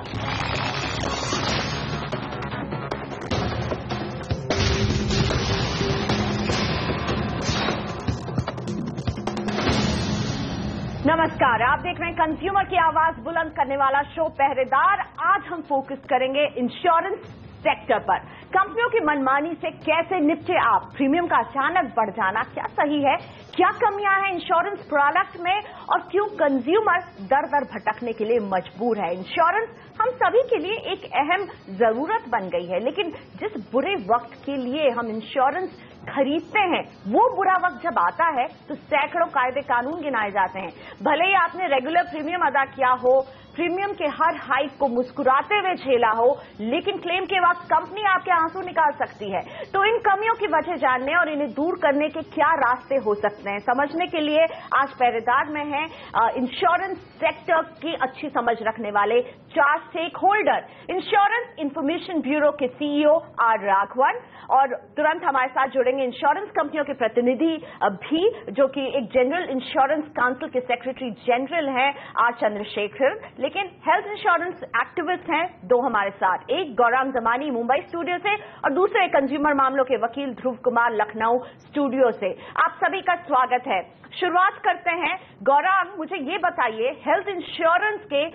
नमस्कार, आप देख रहे हैं कंज्यूमर की आवाज बुलंद करने वाला शो पहरेदार। आज हम फोकस करेंगे इंश्योरेंस सेक्टर पर। कंपनियों की मनमानी से कैसे निपटे आप? प्रीमियम का अचानक बढ़ जाना क्या सही है? क्या कमियां हैं इंश्योरेंस प्रोडक्ट में और क्यों कंज्यूमर दर दर भटकने के लिए मजबूर है? इंश्योरेंस हम सभी के लिए एक अहम जरूरत बन गई है, लेकिन जिस बुरे वक्त के लिए हम इंश्योरेंस खरीदते हैं वो बुरा वक्त जब आता है तो सैकड़ों कायदे कानून गिनाए जाते हैं। भले ही आपने रेगुलर प्रीमियम अदा किया हो, प्रीमियम के हर हाइक को मुस्कुराते हुए झेला हो, लेकिन क्लेम के वक्त कंपनी आपके आंसू निकाल सकती है। तो इन कमियों की वजह जानने और इन्हें दूर करने के क्या रास्ते हो सकते हैं, समझने के लिए आज पहरेदार में है इंश्योरेंस सेक्टर की अच्छी समझ रखने वाले 4 stake holder, insurance information bureau के सीईओ आर राघवन, और तुरंत हमारे साथ जुड़ेंगे इंश्योरेंस कंपनियों के प्रतिनिधि भी, जो कि एक जनरल इंश्योरेंस काउंसिल के सेक्रेटरी जनरल हैं आर चंद्रशेखर, लेकिन हेल्थ इंश्योरेंस एक्टिविस्ट हैं 2 हमारे साथ, एक गौरांग जमानी मुंबई स्टूडियो से और दूसरे कंज्यूमर मामलों के वकील ध्रुव कुमार लखनऊ स्टूडियो से। आप सभी का स्वागत है। शुरुआत करते हैं गौरांग, मुझे ये बताइए, हेल्थ इंश्योरेंस के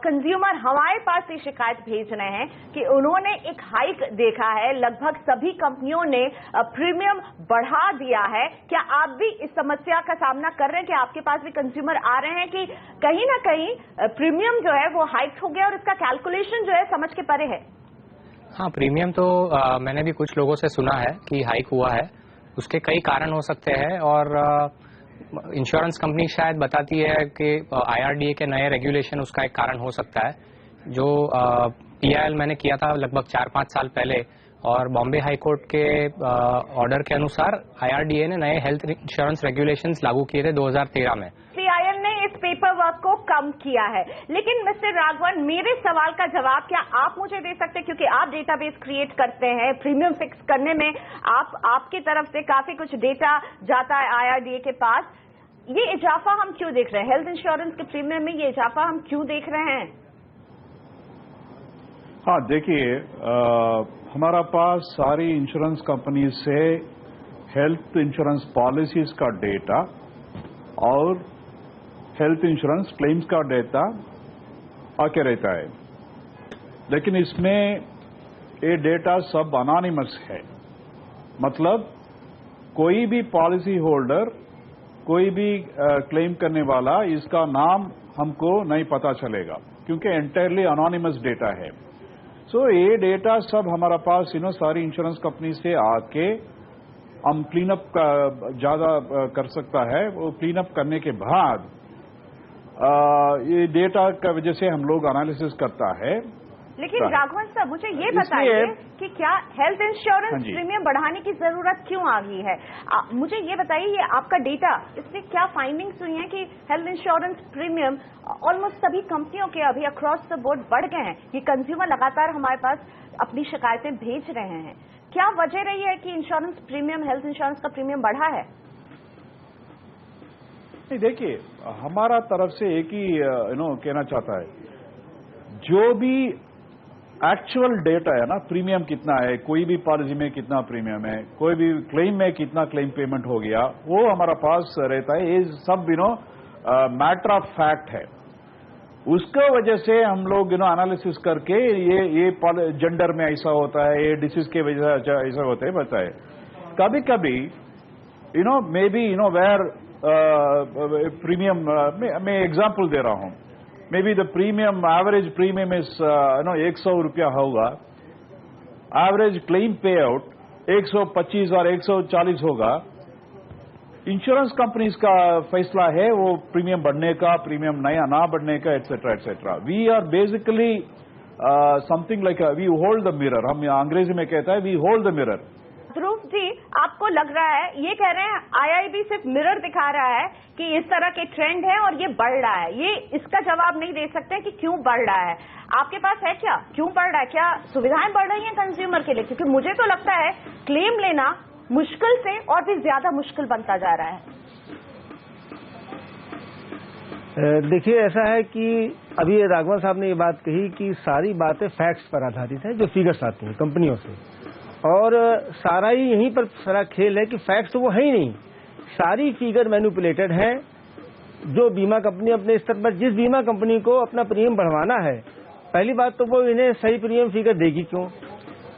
कंज्यूमर हमारे पास ये शिकायत भेज रहे हैं कि उन्होंने एक हाइक देखा है, लगभग सभी कंपनियों ने प्रीमियम बढ़ा दिया है। क्या आप भी इस समस्या का सामना कर रहे हैं कि आपके पास भी कंज्यूमर आ रहे हैं कि कहीं ना कहीं प्रीमियम जो है वो हाइक हो गया और इसका कैलकुलेशन जो है समझ के परे है? हाँ, प्रीमियम तो मैंने भी कुछ लोगों से सुना है कि हाइक हुआ है। उसके कई कारण हो सकते हैं और इंश्योरेंस कंपनी शायद बताती है कि IRDA के नए रेगुलेशन उसका एक कारण हो सकता है। जो PIL मैंने किया था लगभग 4-5 साल पहले, और बॉम्बे हाई कोर्ट के ऑर्डर के अनुसार IRDA ने नए हेल्थ इंश्योरेंस रेगुलेशंस लागू किए थे 2013 में। PIL ने इस पेपर वर्क को कम किया है, लेकिन मिस्टर राघवन, मेरे सवाल का जवाब क्या आप मुझे दे सकते हैं? क्योंकि आप डेटाबेस क्रिएट करते हैं, प्रीमियम फिक्स करने में आपकी तरफ से काफी कुछ डेटा जाता है IRDA के पास। ये इजाफा हम क्यों देख रहे हैं? हेल्थ इंश्योरेंस के प्रीमियम में ये इजाफा हम क्यों देख रहे हैं? हाँ, देखिए, हमारा पास सारी इंश्योरेंस कंपनी से हेल्थ इंश्योरेंस पॉलिसीज का डेटा और हेल्थ इंश्योरेंस क्लेम्स का डेटा आके रहता है, लेकिन इसमें ये डेटा सब अनोनिमस है। मतलब कोई भी पॉलिसी होल्डर, कोई भी क्लेम करने वाला, इसका नाम हमको नहीं पता चलेगा क्योंकि एंटायरली अनोनिमस डेटा है। सो ये डेटा सब हमारा पास सारी इंश्योरेंस कंपनी से आके हम क्लीन अप ज्यादा कर सकता है। वो क्लीन अप करने के बाद ये डेटा का वजह से हम लोग एनालिसिस करता है। लेकिन राघवन साहब, मुझे ये बताइए कि क्या हेल्थ इंश्योरेंस प्रीमियम बढ़ाने की जरूरत क्यों आ गई है? मुझे ये बताइए, ये आपका डेटा, इसमें क्या फाइंडिंग्स हुई हैं कि हेल्थ इंश्योरेंस प्रीमियम ऑलमोस्ट सभी कंपनियों के अभी अक्रॉस द बोर्ड बढ़ गए हैं? ये कंज्यूमर लगातार हमारे पास अपनी शिकायतें भेज रहे हैं। क्या वजह रही है कि इंश्योरेंस प्रीमियम, हेल्थ इंश्योरेंस का प्रीमियम बढ़ा है? देखिए, हमारा तरफ से एक ही कहना चाहता है, जो भी एक्चुअल डेटा है ना, प्रीमियम कितना है, कोई भी पॉलिसी में कितना प्रीमियम है, कोई भी क्लेम में कितना क्लेम पेमेंट हो गया, वो हमारा पास रहता है। ये सब मैटर ऑफ फैक्ट है। उसका वजह से हम लोग एनालिसिस करके ये जेंडर में ऐसा होता है, ये डिसीज के वजह से ऐसा होता है बताए। कभी कभी मे बी वेयर प्रीमियम, मैं एग्जाम्पल दे रहा हूं, may be the premium, average premium is 100 रुपया होगा, एवरेज क्लेम पे आउट 125 और 140 होगा। इंश्योरेंस कंपनीज का फैसला है वो प्रीमियम बढ़ने का, प्रीमियम नया ना बढ़ने का, etcetera etcetera. We are basically something like we hold the mirror. हम अंग्रेजी में कहता है we hold the mirror. Dhruv ji, आपको लग रहा है, ये कह रहे हैं IIB सिर्फ मिरर दिखा रहा है कि इस तरह के ट्रेंड है और ये बढ़ रहा है, ये इसका जवाब नहीं दे सकते कि क्यों बढ़ रहा है। आपके पास है क्या, क्यों बढ़ रहा है? क्या सुविधाएं बढ़ रही हैं कंज्यूमर के लिए? क्योंकि मुझे तो लगता है क्लेम लेना मुश्किल से और भी ज्यादा मुश्किल बनता जा रहा है। देखिए, ऐसा है कि अभी राघवन साहब ने ये बात कही कि सारी बातें फैक्ट्स पर आधारित है, जो फिगर्स आती हैं कंपनियों से, और सारा ही यहीं पर सारा खेल है कि फैक्ट्स तो वो है ही नहीं, सारी फिगर मैनिपुलेटेड है। जो बीमा कंपनी अपने स्तर पर जिस बीमा कंपनी को अपना प्रीमियम बढ़वाना है, पहली बात तो वो इन्हें सही प्रीमियम फिगर देगी क्यों,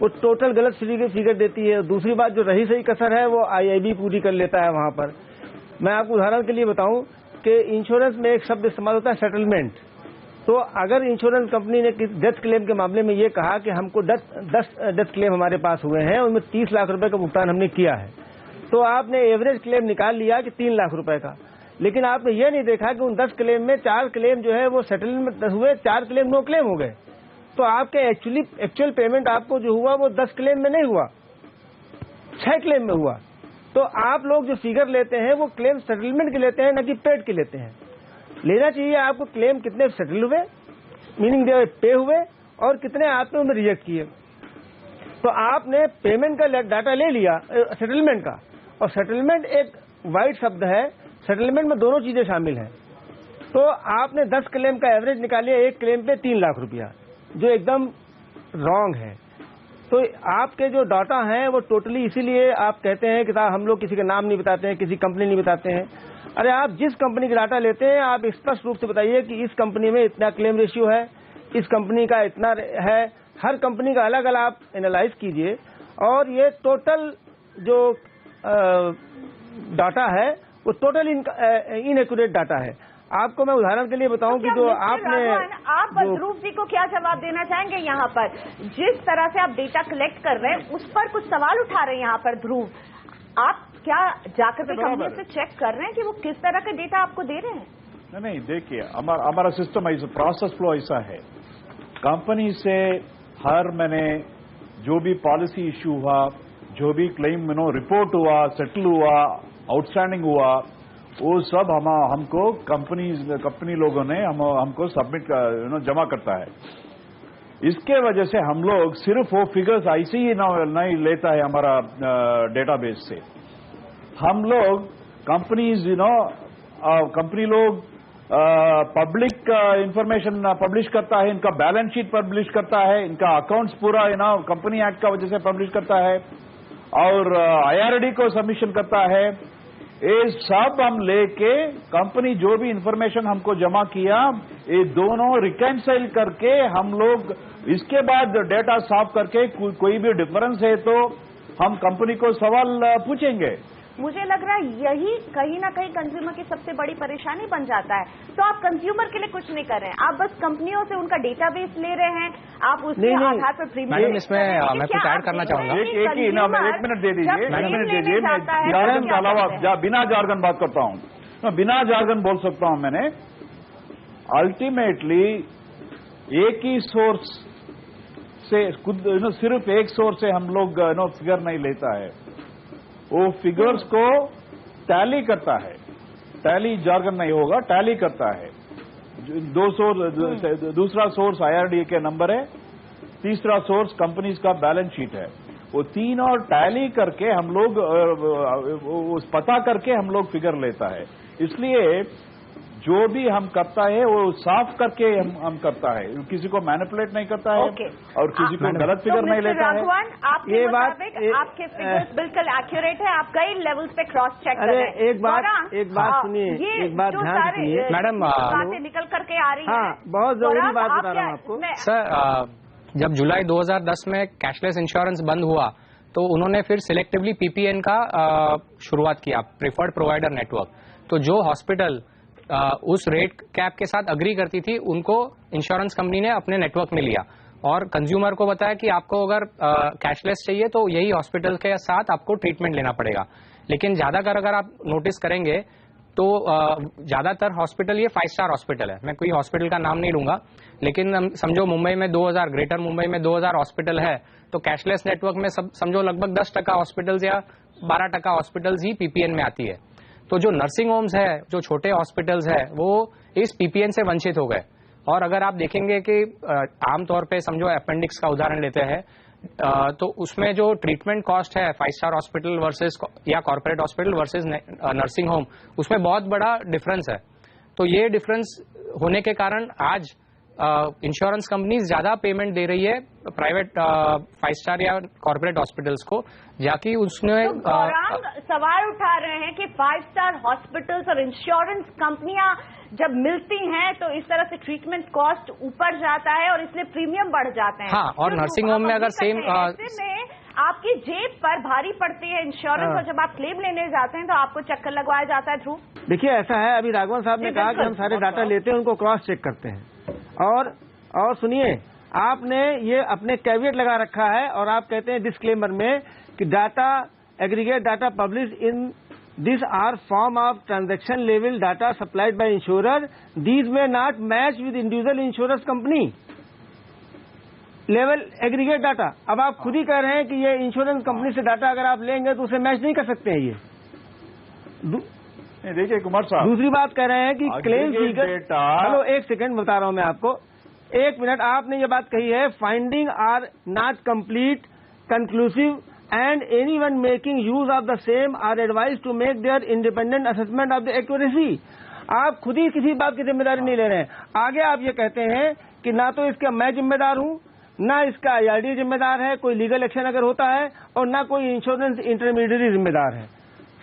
वो टोटल गलत फिगर देती है। दूसरी बात, जो रही सही कसर है वो आईआईबी पूरी कर लेता है वहां पर। मैं आपको उदाहरण के लिए बताऊं कि इंश्योरेंस में एक शब्द इस्तेमाल होता है सेटलमेंट। तो अगर इंश्योरेंस कंपनी ने डेथ क्लेम के मामले में ये कहा कि हमको 10 डेथ क्लेम हमारे पास हुए हैं, उनमें 30 लाख रुपए का भुगतान हमने किया है, तो आपने एवरेज क्लेम निकाल लिया कि 3 लाख रुपए का, लेकिन आपने ये नहीं देखा कि उन 10 क्लेम में 4 क्लेम जो है वो सेटलमेंट हुए, 4 क्लेम नो क्लेम हो गए। तो आपके एक्चुअल पेमेंट आपको जो हुआ वो 10 क्लेम में नहीं हुआ, 6 क्लेम में हुआ। तो आप लोग जो फिगर लेते हैं वो क्लेम सेटलमेंट के लेते हैं, न कि पेड के लेते हैं। लेना चाहिए आपको क्लेम कितने सेटल हुए, मीनिंग पे हुए, और कितने आपने उन्हें रिजेक्ट किए। तो आपने पेमेंट का डाटा ले लिया सेटलमेंट का, और सेटलमेंट एक वाइड शब्द है, सेटलमेंट में दोनों चीजें शामिल हैं। तो आपने 10 क्लेम का एवरेज निकालिया, एक क्लेम पे 3 लाख रुपया, जो एकदम रॉन्ग है। तो आपके जो डाटा हैं वो टोटली, इसीलिए आप कहते हैं कि साहब हम लोग किसी का नाम नहीं बताते हैं, किसी कंपनी नहीं बताते हैं। अरे आप जिस कंपनी का डाटा लेते हैं आप स्पष्ट रूप से बताइए कि इस कंपनी में इतना क्लेम रेशियो है, इस कंपनी का इतना है। हर कंपनी का अलग अलग आप एनालाइज कीजिए, और ये टोटल जो डाटा है वो टोटल इनएक्यूरेट डाटा है। आपको मैं उदाहरण के लिए बताऊं कि जो आपने, आप ध्रुव जी को क्या जवाब देना चाहेंगे यहाँ पर, जिस तरह से आप डेटा कलेक्ट कर रहे हैं उस पर कुछ सवाल उठा रहे हैं यहाँ पर ध्रुव, आप क्या जाकर के कंपनी से चेक कर रहे हैं कि वो किस तरह के डेटा आपको दे रहे हैं? नहीं, देखिए हमारा सिस्टम ऐसा, प्रोसेस फ्लो ऐसा है, कंपनी से हर महीने जो भी पॉलिसी इश्यू हुआ, जो भी क्लेम रिपोर्ट हुआ, सेटल हुआ, आउटस्टैंडिंग हुआ, वो सब हमको कंपनी लोगों ने हमको सबमिट जमा करता है। इसके वजह से हम लोग सिर्फ वो फिगर्स ऐसे ही नहीं लेता है हमारा डेटाबेस से। हम लोग कंपनी लोग पब्लिक इंफॉर्मेशन पब्लिश करता है, इनका बैलेंस शीट पब्लिश करता है, इनका अकाउंट्स पूरा कंपनी एक्ट का वजह से पब्लिश करता है, और आईआरडी को सबमिशन करता है। ये सब हम लेके कंपनी जो भी इंफॉर्मेशन हमको जमा किया, ये दोनों रिकैंसाइल करके हम लोग इसके बाद डेटा साफ करके कोई भी डिफरेंस है तो हम कंपनी को सवाल पूछेंगे। मुझे लग रहा है यही कहीं ना कहीं कंज्यूमर की सबसे बड़ी परेशानी बन जाता है। तो आप कंज्यूमर के लिए कुछ नहीं कर रहे हैं, आप बस कंपनियों से उनका डेटाबेस ले रहे हैं, आप उसके आधार पर प्रीमियम। मैडम, इसमें मैं कुछ ऐड करना चाहूंगा। एक मिनट दे दीजिए, जार्गन के अलावा बिना जार्गन बात करता हूँ, बिना जार्गन बोल सकता हूँ मैंने। अल्टीमेटली एक ही सोर्स से सिर्फ एक सोर्स से हम लोग फिगर नहीं लेता है, वो फिगर्स को टैली करता है। टैली जार्गन नहीं होगा, टैली करता है। दूसरा सोर्स आईआरडीए के नंबर है, तीसरा सोर्स कंपनीज का बैलेंस शीट है। वो तीनों टैली करके हम लोग पता करके हम लोग फिगर लेता है। इसलिए जो भी हम करता है वो साफ करके हम करता है, किसी को मैनिपुलेट नहीं करता है और किसी को गलत फिगर नहीं लेता है। ये बात आपके फिगर्स बिल्कुल एक्यूरेट है, आप कई लेवल्स पे क्रॉस चेक कर रहे हैं। एक बात सुनिए, एक बात ध्यान सुनिए मैडम, बातें निकल करके आ रही है। बहुत जरूरी बात बता रहा हूँ आपको सर। जब जुलाई 2010 में कैशलेस इंश्योरेंस बंद हुआ तो उन्होंने फिर सिलेक्टिवली पीपीएन का शुरुआत किया, प्रिफर्ड प्रोवाइडर नेटवर्क। तो जो हॉस्पिटल उस रेट कैप के साथ अग्री करती थी उनको इंश्योरेंस कंपनी ने अपने नेटवर्क में लिया, और कंज्यूमर को बताया कि आपको अगर कैशलेस चाहिए तो यही हॉस्पिटल के साथ आपको ट्रीटमेंट लेना पड़ेगा। लेकिन ज्यादातर अगर आप नोटिस करेंगे तो ज्यादातर हॉस्पिटल ये 5 स्टार हॉस्पिटल है। मैं कोई हॉस्पिटल का नाम नहीं लूंगा, लेकिन समझो मुंबई में 2000, ग्रेटर मुंबई में 2000 हॉस्पिटल है, तो कैशलेस नेटवर्क में समझो लगभग 10% हॉस्पिटल्स या 12% हॉस्पिटल्स ही पीपीएन में आती है। तो जो नर्सिंग होम्स है, जो छोटे हॉस्पिटल्स है, वो इस पीपीएन से वंचित हो गए। और अगर आप देखेंगे कि आमतौर पे समझो अपेंडिक्स का उदाहरण लेते हैं, तो उसमें जो ट्रीटमेंट कॉस्ट है 5 स्टार हॉस्पिटल वर्सेस या corporate hospital versus nursing home, उसमें बहुत बड़ा डिफरेंस है। तो ये डिफरेंस होने के कारण आज इंश्योरेंस कंपनीज ज्यादा पेमेंट दे रही है प्राइवेट 5 स्टार या कॉर्पोरेट हॉस्पिटल्स को, जाकि उसने गौरांग सवाल उठा रहे हैं कि 5 स्टार हॉस्पिटल्स और इंश्योरेंस कंपनियां जब मिलती हैं तो इस तरह से ट्रीटमेंट कॉस्ट ऊपर जाता है और इसलिए प्रीमियम बढ़ जाते हैं। हाँ, और नर्सिंग होम में अगर सेम आपकी जेब पर भारी पड़ती है इंश्योरेंस और जब आप क्लेम लेने जाते हैं तो आपको चक्कर लगवाया जाता है। ध्रुव, देखिए ऐसा है, अभी राघवन साहब ने कहा कि हम सारे डाटा लेते हैं, उनको क्रॉस चेक करते हैं, और सुनिए, आपने ये अपने कैविएट लगा रखा है और आप कहते हैं डिस्क्लेमर में कि data aggregate data publish in this are form of transaction level data supplied by insurer, these may not match with individual insurance company level aggregate data. अब आप खुद ही कह रहे हैं कि ये इंश्योरेंस कंपनी से डाटा अगर आप लेंगे तो उसे मैच नहीं कर सकते हैं। ये देखिए कुमार साहब, दूसरी बात कह रहे हैं कि क्लेम फिगर, हेलो एक सेकंड बता रहा हूं मैं आपको, 1 मिनट, आपने ये बात कही है finding are not complete conclusive and anyone making use of the same are advise to make their independent assessment of the accuracy. आप खुद ही किसी बात की जिम्मेदारी नहीं ले रहे हैं। आगे आप ये कहते हैं कि ना तो इसका मैं जिम्मेदार हूं, ना इसका IRDA जिम्मेदार है, कोई लीगल एक्शन अगर होता है, और ना कोई इंश्योरेंस इंटरमीडियरी जिम्मेदार है।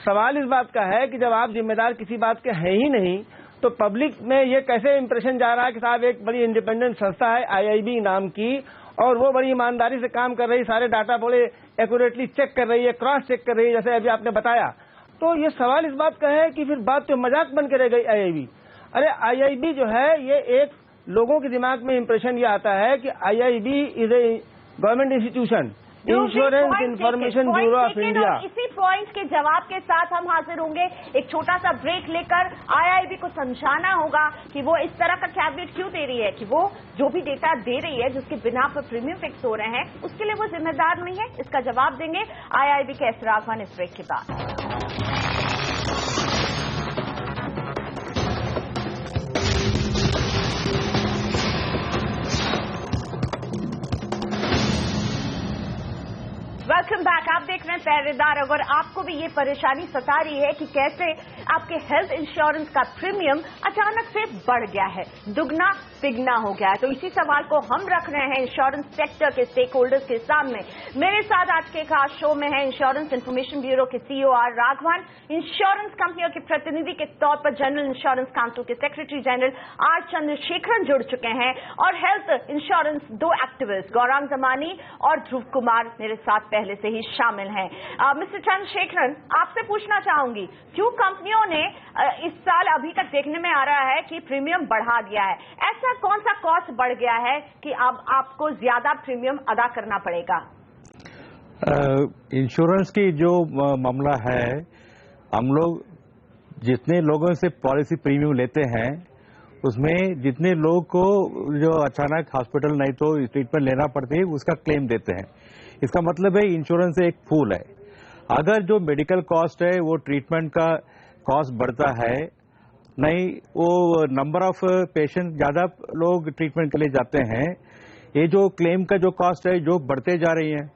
सवाल इस बात का है कि जब आप जिम्मेदार किसी बात के हैं ही नहीं, तो पब्लिक में ये कैसे इंप्रेशन जा रहा है कि साहब एक बड़ी इंडिपेंडेंट संस्था है IIB नाम की, और वो बड़ी ईमानदारी से काम कर रही है, सारे डाटा बड़े एक्यूरेटली चेक कर रही है, क्रॉस चेक कर रही है, जैसे अभी आपने बताया। तो ये सवाल इस बात का है कि फिर बात तो मजाक बन के रह गई IIB। अरे IIB जो है, ये एक लोगों के दिमाग में इंप्रेशन ये आता है कि IIB is a government institution, insurance information bureau of India. इसी पॉइंट के जवाब के साथ हम हाजिर होंगे एक छोटा सा ब्रेक लेकर। IIB को समझाना होगा कि वो इस तरह का कैबिनेट क्यों दे रही है, कि वो जो भी डेटा दे रही है जिसके बिना पर प्रीमियम फिक्स हो रहे हैं उसके लिए वो जिम्मेदार नहीं है। इसका जवाब देंगे IIB के एस राघवन इस ब्रेक के बाद। Welcome back. आप देख रहे हैं पहरेदार। अगर आपको भी ये परेशानी सता रही है कि कैसे आपके हेल्थ इंश्योरेंस का प्रीमियम अचानक से बढ़ गया है, दुगना तिगना हो गया है, तो इसी सवाल को हम रख रहे हैं इंश्योरेंस सेक्टर के स्टेक होल्डर्स के सामने। मेरे साथ आज के खास शो में है इंश्योरेंस इंफॉर्मेशन ब्यूरो के CEO आर राघवन, इंश्योरेंस कंपनियों के प्रतिनिधि के तौर पर जनरल इंश्योरेंस काउंसिल के सेक्रेटरी जनरल आर चंद्रशेखरन जुड़ चुके हैं, और हेल्थ इंश्योरेंस 2 एक्टिविस्ट गौरांग जमानी और ध्रुव कुमार मेरे साथ पहले से ही शामिल हैं। मिस्टर चंद्रशेखरन, आपसे पूछना चाहूंगी, क्यों कंपनियों ने इस साल अभी तक देखने में आ रहा है कि प्रीमियम बढ़ा दिया है? ऐसा कौन सा कॉस्ट बढ़ गया है कि अब आपको ज्यादा प्रीमियम अदा करना पड़ेगा? इंश्योरेंस की जो मामला है, हम लोग जितने लोगों से पॉलिसी प्रीमियम लेते हैं उसमें जितने लोगों को जो अचानक हॉस्पिटल नहीं तो ट्रीटमेंट लेना पड़ती है उसका क्लेम देते हैं। इसका मतलब है इंश्योरेंस एक पूल है। अगर जो मेडिकल कॉस्ट है वो ट्रीटमेंट का कॉस्ट बढ़ता है, नहीं वो नंबर ऑफ पेशेंट ज्यादा लोग ट्रीटमेंट के लिए जाते हैं, ये जो क्लेम का जो कॉस्ट है जो बढ़ते जा रही है,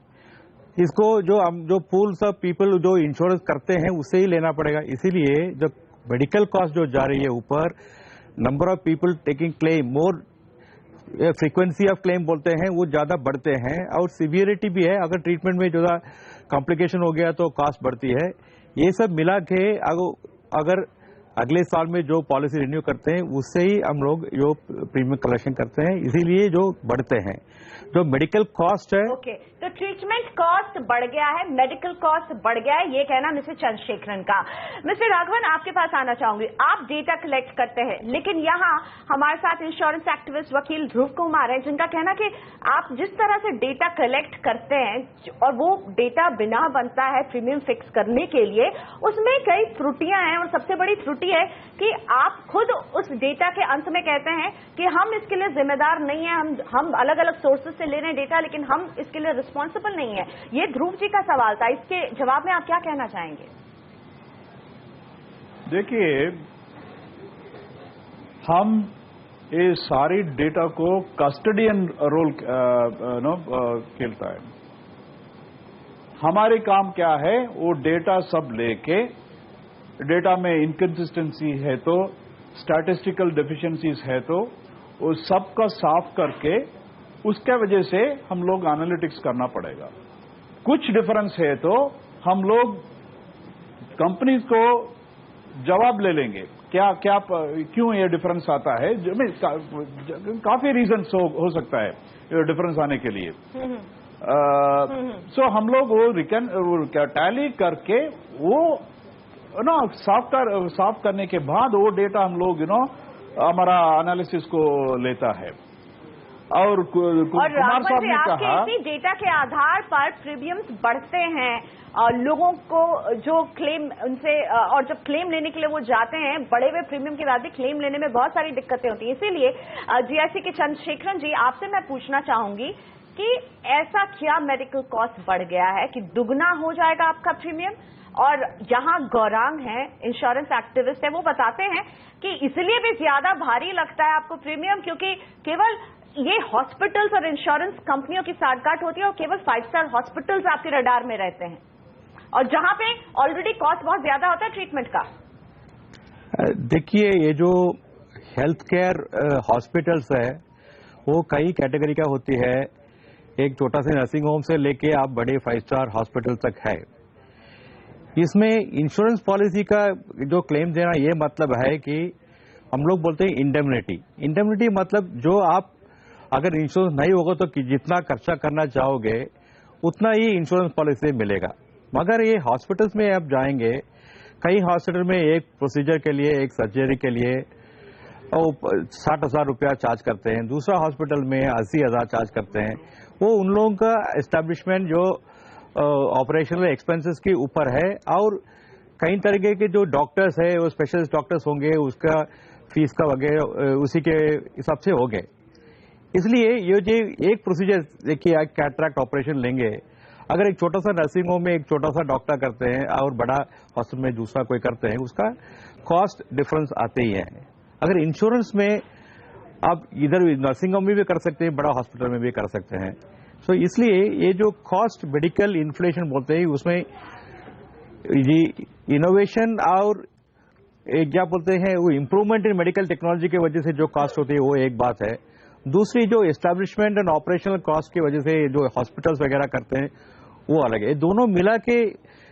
इसको जो पूल्स ऑफ पीपल जो इंश्योरेंस करते हैं उससे ही लेना पड़ेगा। इसीलिए जो मेडिकल कॉस्ट जो जा रही है ऊपर, number of people taking claim, more frequency of claim बोलते हैं, वो ज्यादा बढ़ते हैं, और सीवियरिटी भी है। अगर ट्रीटमेंट में ज्यादा कॉम्प्लिकेशन हो गया तो कॉस्ट बढ़ती है। ये सब मिला के अगर अगले साल में जो पॉलिसी रिन्यू करते हैं उससे ही हम लोग जो प्रीमियम कलेक्शन करते हैं, इसीलिए जो बढ़ते हैं। जो मेडिकल कॉस्ट है, ओके, तो ट्रीटमेंट कॉस्ट बढ़ गया है, मेडिकल कॉस्ट बढ़ गया है, ये कहना मिस्टर चंद्रशेखरन का। मिस्टर राघवन, आपके पास आना चाहूंगी। आप डेटा कलेक्ट करते हैं, लेकिन यहाँ हमारे साथ इंश्योरेंस एक्टिविस्ट वकील ध्रुव कुमार हैं, जिनका कहना कि आप जिस तरह से डेटा कलेक्ट करते हैं और वो डेटा बिना बनता है प्रीमियम फिक्स करने के लिए, उसमें कई त्रुटियां हैं, और सबसे बड़ी त्रुटि है कि आप खुद उस डेटा के अंत में कहते हैं कि हम इसके लिए जिम्मेदार नहीं है, हम अलग अलग सोर्सेज से ले रहे हैं डेटा, लेकिन हम इसके लिए रिस्पॉन्सिबल नहीं है। ये ध्रुव जी का सवाल था, इसके जवाब में आप क्या कहना चाहेंगे? देखिए, हम ये सारी डेटा को कस्टडियन रोल खेलता है। हमारे काम क्या है, वो डेटा सब लेके, डेटा में इनकंसिस्टेंसी है तो स्टैटिस्टिकल डेफिशिएंसीज है तो वो सबका साफ करके उसके वजह से हम लोग एनालिटिक्स करना पड़ेगा। कुछ डिफरेंस है तो हम लोग कंपनीज को जवाब ले लेंगे क्या क्या क्यों ये डिफरेंस आता है। काफी रीजंस हो सकता है ये डिफरेंस आने के लिए। सो हम लोग वो टैली करके वो साफ करने के बाद वो डेटा हम लोग हमारा एनालिसिस को लेता है। और कुमार साहब ने कहा इसी डेटा के आधार पर प्रीमियम्स बढ़ते हैं और लोगों को जो क्लेम उनसे और जब क्लेम लेने के लिए वो जाते हैं बढ़े हुए प्रीमियम के बाद भी क्लेम लेने में बहुत सारी दिक्कतें होती हैं। इसीलिए जीआईसी के चंद्रशेखरन जी आपसे मैं पूछना चाहूंगी कि ऐसा क्या मेडिकल कॉस्ट बढ़ गया है कि दुगना हो जाएगा आपका प्रीमियम। और जहां गौरांग हैं, इंश्योरेंस एक्टिविस्ट है, वो बताते हैं कि इसलिए भी ज्यादा भारी लगता है आपको प्रीमियम क्योंकि केवल ये हॉस्पिटल्स और इंश्योरेंस कंपनियों की साठगांठ होती है और केवल 5 स्टार हॉस्पिटल्स आपके रडार में रहते हैं और जहां पे ऑलरेडी कॉस्ट बहुत ज्यादा होता है ट्रीटमेंट का। देखिए, ये जो हेल्थ केयर हॉस्पिटल्स है वो कई कैटेगरी का होती है। एक छोटा सा नर्सिंग होम से लेके आप बड़े 5 स्टार हॉस्पिटल तक है। इसमें इंश्योरेंस पॉलिसी का जो क्लेम देना ये मतलब है कि हम लोग बोलते हैं इंडेमनिटी मतलब जो आप अगर इंश्योरेंस नहीं होगा तो जितना खर्चा करना चाहोगे उतना ही इंश्योरेंस पॉलिसी मिलेगा। मगर ये हॉस्पिटल्स में आप जाएंगे, कई हॉस्पिटल में एक प्रोसीजर के लिए, एक सर्जरी के लिए 60,000 रुपया चार्ज करते हैं, दूसरा हॉस्पिटल में 80,000 चार्ज करते हैं। वो उन लोगों का एस्टेब्लिशमेंट जो ऑपरेशनल एक्सपेंसेस के ऊपर है और कई तरीके के जो डॉक्टर्स है वो स्पेशलिस्ट डॉक्टर्स होंगे, उसका फीस का वगैरह उसी के हिसाब से हो गए। इसलिए ये जो एक प्रोसीजर देखिए, आप कैटरैक्ट ऑपरेशन लेंगे, अगर एक छोटा सा नर्सिंग होम में एक छोटा सा डॉक्टर करते हैं और बड़ा हॉस्पिटल में दूसरा कोई करते हैं, उसका कॉस्ट डिफरेंस आते ही है। अगर इंश्योरेंस में आप इधर नर्सिंग होम में भी कर सकते हैं, बड़ा हॉस्पिटल में भी कर सकते हैं। सो इसलिए ये जो कॉस्ट मेडिकल इन्फ्लेशन बोलते हैं उसमें ये इनोवेशन और क्या बोलते हैं वो इम्प्रूवमेंट इन मेडिकल टेक्नोलॉजी की वजह से जो कॉस्ट होती है वो एक बात है। दूसरी जो एस्टैब्लिशमेंट एंड ऑपरेशनल कॉस्ट की वजह से जो हॉस्पिटल्स वगैरह करते हैं वो अलग है। दोनों मिला के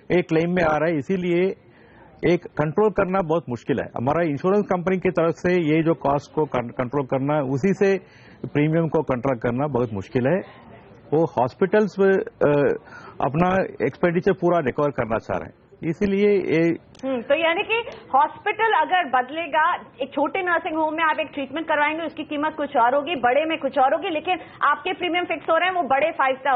एक क्लेम में आ रहा है, इसीलिए एक कंट्रोल करना बहुत मुश्किल है। हमारा इंश्योरेंस कंपनी की तरफ से ये जो कॉस्ट को कंट्रोल करना, उसी से प्रीमियम को कंट्रोल करना बहुत मुश्किल है। वो हॉस्पिटल्स अपना एक्सपेंडिचर पूरा रिकवर करना चाह रहे हैं, इसीलिए ये तो यानी कि हॉस्पिटल अगर बदलेगा, एक छोटे नर्सिंग होम में आप एक ट्रीटमेंट करवाएंगे उसकी कीमत कुछ और होगी, बड़े में कुछ और होगी, लेकिन आपके प्रीमियम फिक्स हो रहे हैं वो बड़े 5 स्टार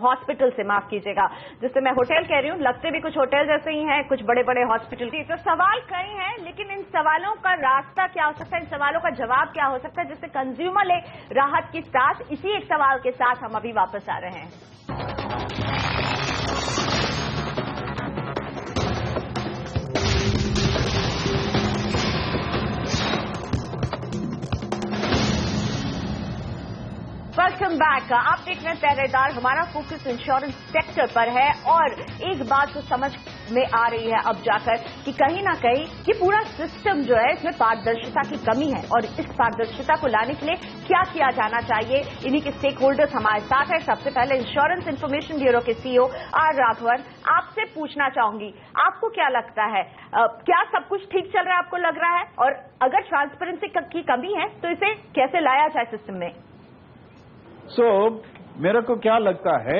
हॉस्पिटल से, माफ कीजिएगा, जिससे मैं होटल कह रही हूँ, लगते भी कुछ होटल जैसे ही हैं, कुछ बड़े बड़े हॉस्पिटल। तो सवाल कई हैं, लेकिन इन सवालों का रास्ता क्या हो सकता है, इन सवालों का जवाब क्या हो सकता है जिससे कंज्यूमर ले राहत की सांस। इसी एक सवाल के साथ हम अभी वापस आ रहे हैं। Welcome back. आप देख रहे हैं पहरेदार। हमारा फोकस इंश्योरेंस सेक्टर पर है और एक बात तो समझ में आ रही है अब जाकर कि कहीं ना कहीं ये पूरा सिस्टम जो है इसमें पारदर्शिता की कमी है और इस पारदर्शिता को लाने के लिए क्या किया जाना चाहिए, इन्हीं के स्टेक होल्डर्स हमारे साथ है। सबसे पहले इंश्योरेंस इंफॉर्मेशन ब्यूरो के सीईओ आर राघवन, आपसे पूछना चाहूंगी, आपको क्या लगता है, क्या सब कुछ ठीक चल रहा है, आपको लग रहा है? और अगर ट्रांसपेरेंसी की कमी है तो इसे कैसे लाया जाए सिस्टम में? मेरे को क्या लगता है,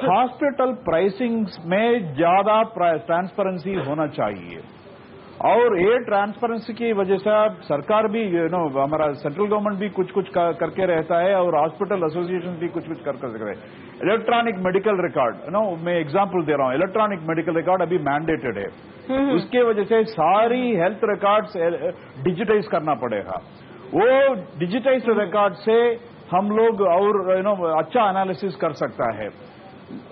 हॉस्पिटल प्राइसिंग में ज्यादा ट्रांसपेरेंसी होना चाहिए और ये ट्रांसपेरेंसी की वजह से सरकार भी हमारा सेंट्रल गवर्नमेंट भी कुछ कुछ करके रहता है और हॉस्पिटल एसोसिएशन भी कुछ कुछ करके रहे हैं। इलेक्ट्रॉनिक मेडिकल रिकॉर्ड मैं एग्जांपल दे रहा हूं, इलेक्ट्रॉनिक मेडिकल रिकॉर्ड अभी मैंडेटेड है, उसके वजह से सारी हेल्थ रिकॉर्ड्स डिजिटाइज करना पड़ेगा। वो डिजिटाइज रिकॉर्ड से हम लोग और अच्छा एनालिसिस कर सकता है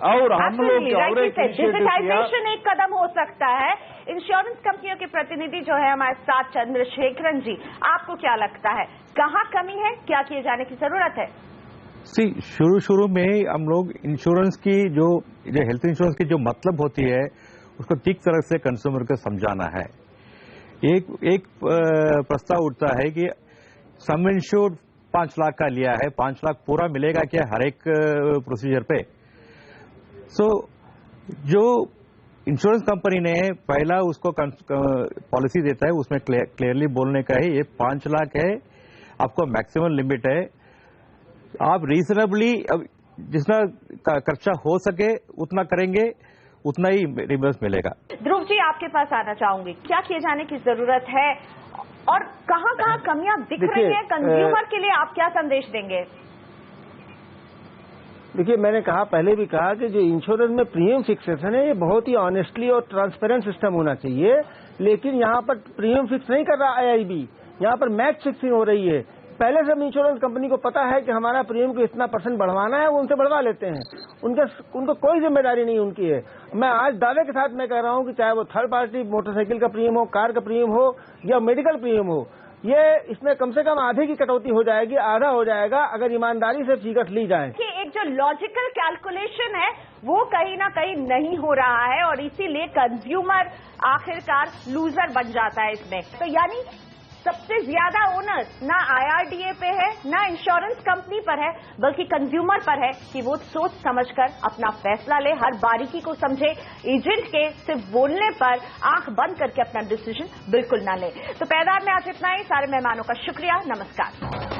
और हम लोग डिजिटाइजेशन एक कदम हो सकता है। इंश्योरेंस कंपनियों के प्रतिनिधि जो है हमारे साथ चंद्रशेखरन जी, आपको क्या लगता है कहाँ कमी है, क्या किए जाने की जरूरत है? शुरू में हम लोग इंश्योरेंस की जो हेल्थ इंश्योरेंस की जो मतलब होती है उसको ठीक तरह से कंज्यूमर को समझाना है। एक प्रस्ताव उठता है कि सम इंश्योर्ड 5 लाख का लिया है, 5 लाख पूरा मिलेगा क्या हर एक प्रोसीजर पे? जो इंश्योरेंस कंपनी ने पहला उसको पॉलिसी देता है, उसमें क्लियरली बोलने का है ये 5 लाख है, आपको मैक्सिमम लिमिट है, आप रीजनेबली जितना खर्चा हो सके उतना करेंगे, उतना ही रिबर्स मिलेगा। ध्रुव जी, आपके पास आना चाहूंगी, क्या किए जाने की जरूरत है और कहां कमियां दिख रही है कंज्यूमर के लिए, आप क्या संदेश देंगे? देखिए, मैंने कहा, पहले भी कहा कि जो इंश्योरेंस में प्रीमियम फिक्सेशन है ये बहुत ही ऑनेस्टली और ट्रांसपेरेंट सिस्टम होना चाहिए, लेकिन यहाँ पर प्रीमियम फिक्स नहीं कर रहा आईआईबी, यहाँ पर मैच फिक्सिंग हो रही है। पहले से इंश्योरेंस कंपनी को पता है कि हमारा प्रीमियम को इतना % बढ़वाना है, वो उनसे बढ़वा लेते हैं, उनको कोई जिम्मेदारी नहीं उनकी है। मैं आज दावे के साथ मैं कह रहा हूं कि चाहे वो थर्ड पार्टी मोटरसाइकिल का प्रीमियम हो, कार का प्रीमियम हो या मेडिकल प्रीमियम हो, ये इसमें कम से कम आधे की कटौती हो जाएगी, आधा हो जाएगा अगर ईमानदारी से फिगर्स ली जाए। एक जो लॉजिकल कैलकुलेशन है वो कहीं ना कहीं नहीं हो रहा है और इसीलिए कंज्यूमर आखिरकार लूजर बन जाता है इसमें। तो यानी सबसे ज्यादा ओनर ना आईआरडीए पे है, ना इंश्योरेंस कंपनी पर है, बल्कि कंज्यूमर पर है कि वो सोच समझकर अपना फैसला ले, हर बारीकी को समझे, एजेंट के सिर्फ बोलने पर आंख बंद करके अपना डिसीजन बिल्कुल ना ले। तो पैदार में आज इतना ही। सारे मेहमानों का शुक्रिया, नमस्कार।